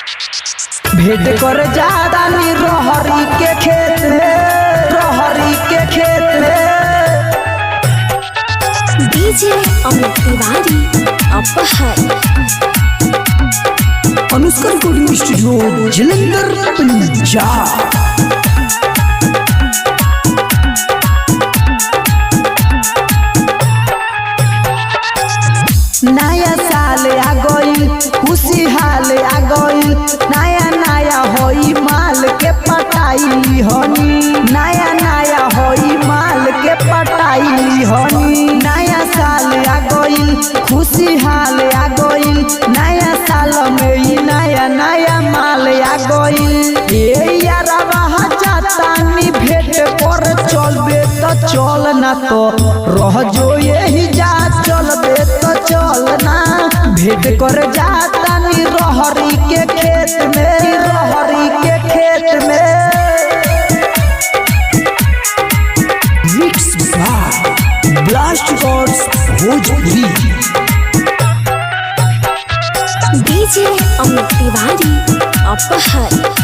भेंट कर जाता नी रहरी के खेत में, रहरी के खेत में। डीजे अमित तिवारी अपहर। Anushka recording studio Jalandhar Punjab. नया साल आ गइल, खुशी हाल आ गइल, नया नया होई माल के पटाई हनी, नया नया होई माल के पटाई हनी। नया साल आ गइल, खुशी हाल आ गइल, नया साल में ही नया नया माल आ गइल। ए यारवा जातानी भेंट कर चलबे तो चल ना तो रह जो यही जा, चलबे तो चलना। भेंट कर जाता नी रहरी के खेत में, रहरी के खेत में। Mix by Blast Records Bhojpuri. DJ Amit Tiwari अपहर।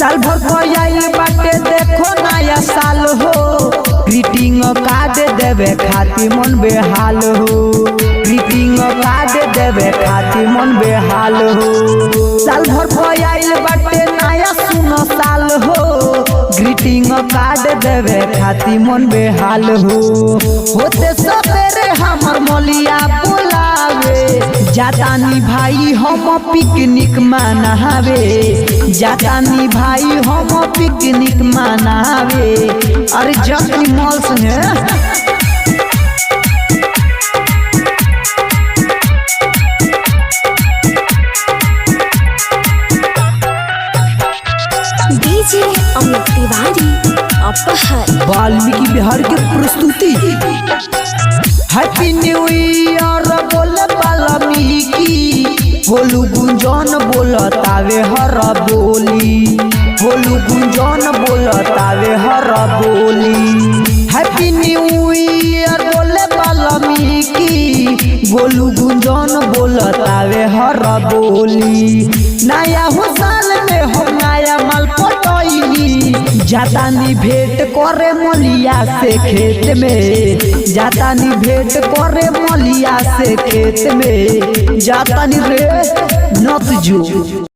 साल भर भइल बाटे देखो नया साल हो, ग्रीटिंग कार्ड देवे खातिर मन बेहाल हो, ग्रीटिंग कार्ड देवे खातिर मन बेहाल हो। साल भर भइल बाटे नया सुनो साल हो, ग्रीटिंग कार्ड देवे खातिर मन बेहाल हो। होते सवेरे हमर मलिया बोलावे, जातानी भाई हम पिकनिक मनावे, जातानी भाई हम पिकनिक मनावे। अरे जखनी मॉल संगे डीजे अमित तिवारी अपहर। वाल्मीकि बिहार के प्रस्तुति। हैप्पी न्यू ईयर बोले वाल्मीकि, होलू गुंजन बोलतावे हर बोली, होलू गुंजन बोलतावे हर बोली। हैप्पी न्यू ईयर बोले वाल्मीकि, गोलू गुंजन बोलतावे हर बोली। नया हो साल में हो नया माल पटोइनी, जातानी भेंट करे मलिया से खेत में, जातानी भेंट करे मलिया से खेत में, जातानी रे नत जो।